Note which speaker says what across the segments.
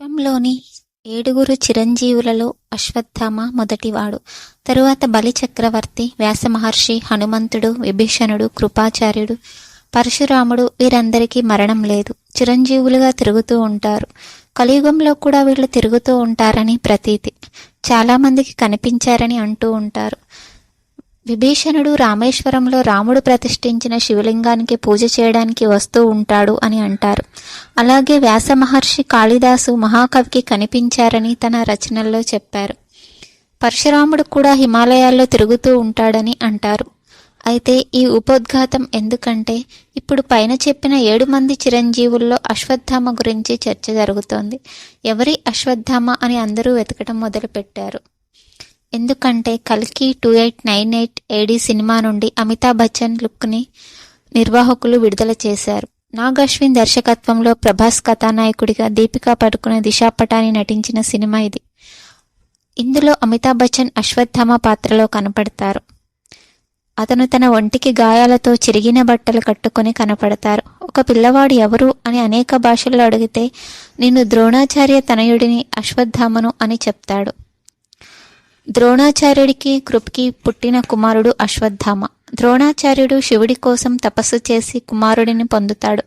Speaker 1: విశ్వంలోని 7 చిరంజీవులలో అశ్వత్థామ మొదటివాడు. తరువాత బలి చక్రవర్తి, వ్యాస మహర్షి, హనుమంతుడు, విభీషణుడు, కృపాచార్యుడు, పరశురాముడు వీరందరికీ మరణం లేదు. చిరంజీవులుగా తిరుగుతూ ఉంటారు. కలియుగంలో కూడా వీళ్ళు తిరుగుతూ ఉంటారని ప్రతీతి. చాలామందికి కనిపించారని అంటూ ఉంటారు. విభీషణుడు రామేశ్వరంలో రాముడు ప్రతిష్ఠించిన శివలింగానికి పూజ చేయడానికి వస్తూ ఉంటాడు అని అంటారు. అలాగే వ్యాస మహర్షి కాళిదాసు మహాకవికి కనిపించారని తన రచనల్లో చెప్పారు. పరశురాముడు కూడా హిమాలయాల్లో తిరుగుతూ ఉంటాడని అంటారు. అయితే ఈ ఉపోద్ఘాతం ఎందుకంటే ఇప్పుడు పైన చెప్పిన 7 మంది చిరంజీవుల్లో అశ్వత్థామ గురించి చర్చ జరుగుతోంది. ఎవరి అశ్వత్థామ అని అందరూ వెతకటం మొదలుపెట్టారు. ఎందుకంటే కల్కి 2898 AD సినిమా నుండి అమితాబ్ బచ్చన్ లుక్ని నిర్వాహకులు విడుదల చేశారు. నాగ్ అశ్విన్ దర్శకత్వంలో ప్రభాస్ కథానాయకుడిగా దీపికా పడుకునే దిశా పటాని నటించిన సినిమా ఇది. ఇందులో అమితాబ్ బచ్చన్ అశ్వత్థామ పాత్రలో కనపడతారు. అతను తన ఒంటికి గాయాలతో చిరిగిన బట్టలు కట్టుకుని కనపడతారు. ఒక పిల్లవాడు ఎవరు అని అనేక భాషల్లో అడిగితే నేను ద్రోణాచార్య తనయుడిని అశ్వత్థామను అని చెప్తాడు. ద్రోణాచార్యుడికి కృప్కి పుట్టిన కుమారుడు అశ్వత్థామ. ద్రోణాచార్యుడు శివుడి కోసం తపస్సు చేసి కుమారుడిని పొందుతాడు.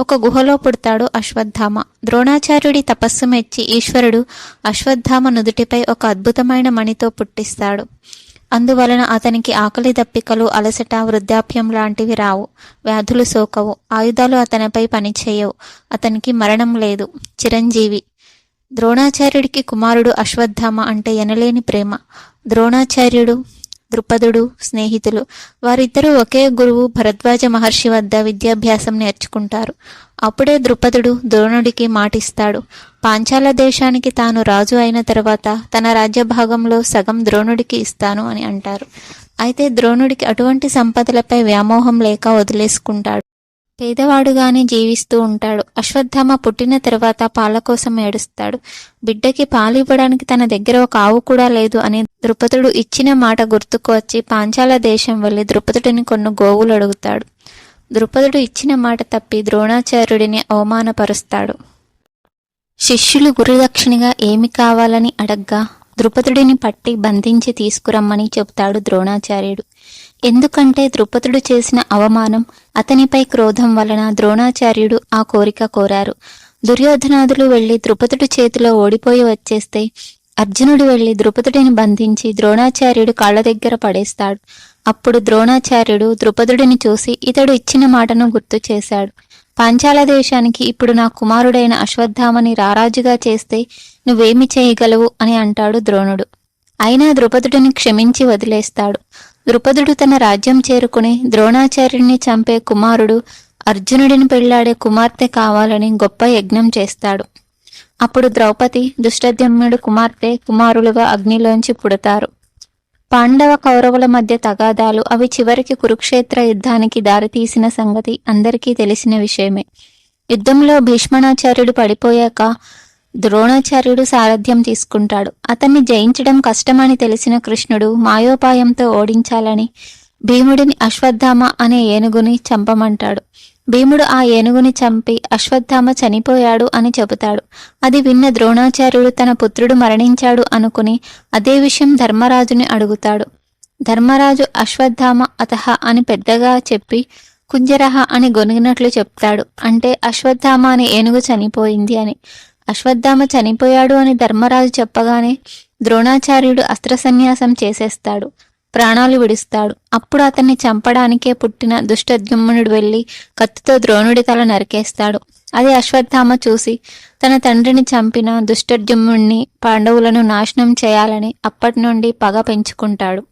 Speaker 1: ఒక గుహలో పుడతాడు అశ్వత్థామ. ద్రోణాచార్యుడి తపస్సు మెచ్చి ఈశ్వరుడు అశ్వత్థామ నుదుటిపై ఒక అద్భుతమైన మణితో పుట్టిస్తాడు. అందువలన అతనికి ఆకలి దప్పికలు, అలసట, వృద్ధాప్యం లాంటివి రావు. వ్యాధులు సోకవు. ఆయుధాలు అతనిపై పనిచేయవు. అతనికి మరణం లేదు. చిరంజీవి. ద్రోణాచార్యుడికి కుమారుడు అశ్వత్థామ అంటే ఎనలేని ప్రేమ. ద్రోణాచార్యుడు, ద్రుపదుడు స్నేహితులు. వారిద్దరూ ఒకే గురువు భరద్వాజ మహర్షి వద్ద విద్యాభ్యాసం నేర్చుకుంటారు. అప్పుడే ద్రుపదుడు ద్రోణుడికి మాటిస్తాడు. పాంచాల దేశానికి తాను రాజు అయిన తర్వాత తన రాజ్యభాగంలో సగం ద్రోణుడికి ఇస్తాను అని అంటారు. అయితే ద్రోణుడికి అటువంటి సంపదలపై వ్యామోహం లేక వదిలేసుకుంటాడు. పేదవాడుగానే జీవిస్తూ ఉంటాడు. అశ్వత్థామ పుట్టిన తర్వాత పాల కోసం ఏడుస్తాడు. బిడ్డకి పాలు ఇవ్వడానికి తన దగ్గర ఒక ఆవు కూడా లేదు అని ద్రుపదుడు ఇచ్చిన మాట గుర్తుకు వచ్చి పాంచాల దేశం వెళ్ళి ద్రుపదుడిని కొన్ని గోవులు అడుగుతాడు. ద్రుపదుడు ఇచ్చిన మాట తప్పి ద్రోణాచార్యుడిని అవమానపరుస్తాడు. శిష్యులు గురుదక్షిణగా ఏమి కావాలని అడగ్గా ద్రుపదుడిని పట్టి బంధించి తీసుకురమ్మని చెబుతాడు ద్రోణాచార్యుడు. ఎందుకంటే ద్రుపదుడు చేసిన అవమానం, అతనిపై క్రోధం వలన ద్రోణాచార్యుడు ఆ కోరిక కోరారు. దుర్యోధనాదులు వెళ్లి ద్రుపదుడి చేతిలో ఓడిపోయి వచ్చేస్తే అర్జునుడు వెళ్లి ద్రుపదుడిని బంధించి ద్రోణాచార్యుడు కాళ్ల దగ్గర పడేస్తాడు. అప్పుడు ద్రోణాచార్యుడు ద్రుపదుడిని చూసి ఇతడు ఇచ్చిన మాటను గుర్తు చేశాడు. పాంచాల దేశానికి ఇప్పుడు నా కుమారుడైన అశ్వత్థామని రారాజుగా చేస్తే నువ్వేమి చేయగలవు అని అంటాడు ద్రోణుడు. అయినా ద్రుపదుడిని క్షమించి వదిలేస్తాడు. ద్రుపదుడు తన రాజ్యం చేరుకుని ద్రోణాచార్యుడిని చంపే కుమారుడు అర్జునుడిని పెళ్లాడే కుమార్తె కావాలని గొప్ప యజ్ఞం చేస్తాడు. అప్పుడు ద్రౌపది, దుష్టద్యుమ్నుడు కుమార్తె కుమారులుగా అగ్నిలోంచి పుడతారు. పాండవ కౌరవుల మధ్య తగాదాలు అవి చివరికి కురుక్షేత్ర యుద్ధానికి దారితీసిన సంగతి అందరికీ తెలిసిన విషయమే. యుద్ధంలో భీష్మణాచార్యుడు పడిపోయాక ద్రోణాచార్యుడు సారథ్యం తీసుకుంటాడు. అతన్ని జయించడం కష్టమని తెలిసిన కృష్ణుడు మాయోపాయంతో ఓడించాలని భీముడిని అశ్వత్థామ అనే ఏనుగుని చంపమంటాడు. భీముడు ఆ ఏనుగుని చంపి అశ్వత్థామ చనిపోయాడు అని చెబుతాడు. అది విన్న ద్రోణాచార్యుడు తన పుత్రుడు మరణించాడు అనుకుని అదే విషయం ధర్మరాజుని అడుగుతాడు. ధర్మరాజు అశ్వత్థామ అతహ అని పెద్దగా చెప్పి కుంజరహ అని గొనిగినట్లు చెప్తాడు. అంటే అశ్వత్థామ అనే ఏనుగు చనిపోయింది అని. అశ్వత్థామ చనిపోయాడు అని ధర్మరాజు చెప్పగానే ద్రోణాచార్యుడు అస్త్ర సన్యాసం చేసేస్తాడు. ప్రాణాలు విడుస్తాడు. అప్పుడు అతన్ని చంపడానికే పుట్టిన దుష్టద్యుమ్నుడు వెళ్లి కత్తితో ద్రోణుడి తల నరికేస్తాడు. అది అశ్వత్థామ చూసి తన తండ్రిని చంపిన దుష్టద్యుమ్నుడిని, పాండవులను నాశనం చేయాలని అప్పటి నుండి పగ పెంచుకుంటాడు.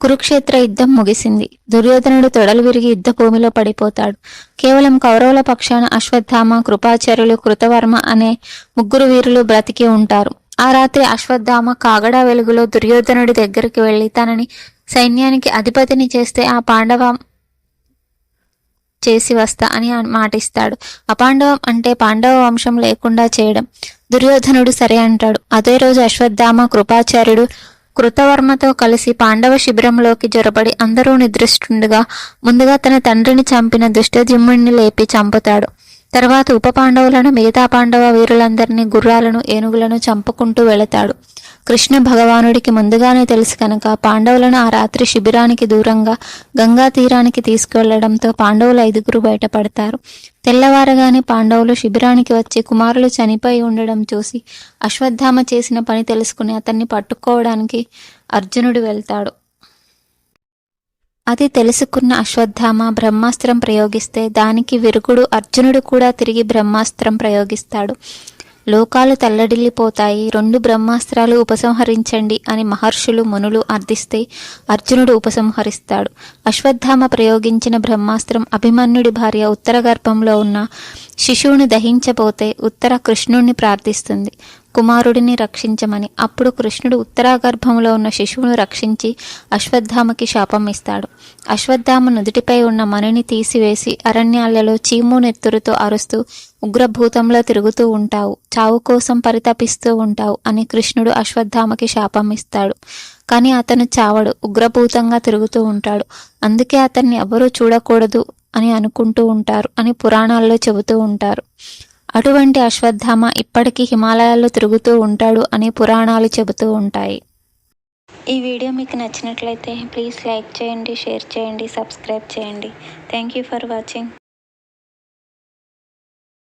Speaker 1: కురుక్షేత్ర యుద్ధం ముగిసింది. దుర్యోధనుడు తొడలు విరిగి యుద్ధ భూమిలో పడిపోతాడు. కేవలం కౌరవుల పక్షాన అశ్వత్థామ, కృపాచార్యులు, కృతవర్మ అనే 3 వీరులు బ్రతికి ఉంటారు. ఆ రాత్రి అశ్వత్థామ కాగడా వెలుగులో దుర్యోధనుడి దగ్గరికి వెళ్లి తనని సైన్యానికి అధిపతిని చేస్తే ఆ పాండవం చేసి వస్తా అని మాటిస్తాడు. అపాండవం అంటే పాండవ వంశం లేకుండా చేయడం. దుర్యోధనుడు సరే అంటాడు. అదే రోజు అశ్వత్థామ, కృపాచార్యుడు కృతవర్మతో కలిసి పాండవ శిబిరంలోకి జొరబడి అందరూ నిద్రిస్తుండగా ముందుగా తన తండ్రిని చంపిన దుష్టద్యుమ్నుడిని లేపి చంపుతాడు. తర్వాత ఉప పాండవులను మిగతా పాండవ వీరులందరినీ గుర్రాలను ఏనుగులను చంపుకుంటూ వెళతాడు. కృష్ణ భగవానుడికి ముందుగానే తెలుసు కనుక పాండవులను ఆ రాత్రి శిబిరానికి దూరంగా గంగా తీరానికి తీసుకువెళ్లడంతో పాండవులు 5 బయటపడతారు. తెల్లవారగానే పాండవులు శిబిరానికి వచ్చి కుమారులు చనిపోయి ఉండడం చూసి అశ్వత్థామ చేసిన పని తెలుసుకుని అతన్ని పట్టుకోవడానికి అర్జునుడు వెళ్తాడు. అది తెలుసుకున్న అశ్వత్థామ బ్రహ్మాస్త్రం ప్రయోగిస్తే దానికి విరుగుడు అర్జునుడు కూడా తిరిగి బ్రహ్మాస్త్రం ప్రయోగిస్తాడు. లోకాలు తల్లడిల్లిపోతాయి. 2 బ్రహ్మాస్త్రాలు ఉపసంహరించండి అని మహర్షులు మునులు అర్థిస్తే అర్జునుడు ఉపసంహరిస్తాడు. అశ్వత్థామ ప్రయోగించిన బ్రహ్మాస్త్రం అభిమన్యుడి భార్య ఉత్తర గర్భంలో ఉన్న శిశువుని దహించబోతే ఉత్తర కృష్ణుణ్ణి ప్రార్థిస్తుంది కుమారుడిని రక్షించమని. అప్పుడు కృష్ణుడు ఉత్తరాగర్భంలో ఉన్న శిశువును రక్షించి అశ్వత్థామకి శాపం ఇస్తాడు. అశ్వత్థామ నుదుటిపై ఉన్న మణిని తీసివేసి అరణ్యాలలో చీము నెత్తురుతో అరుస్తూ ఉగ్రభూతంలో తిరుగుతూ ఉంటావు, చావు కోసం పరితపిస్తూ ఉంటావు అని కృష్ణుడు అశ్వత్థామకి శాపం ఇస్తాడు. కానీ అతను చావడు, ఉగ్రభూతంగా తిరుగుతూ ఉంటాడు. అందుకే అతన్ని ఎవరూ చూడకూడదు అని అనుకుంటూ ఉంటారు అని పురాణాల్లో చెబుతూ ఉంటారు. అటువంటి అశ్వత్థామ ఇప్పటికీ హిమాలయాల్లో తిరుగుతూ ఉంటాడు అని పురాణాలు చెబుతూ ఉంటాయి. ఈ వీడియో మీకు నచ్చినట్లయితే ప్లీజ్ లైక్ చేయండి, షేర్ చేయండి, సబ్స్క్రైబ్ చేయండి. Thank you for watching.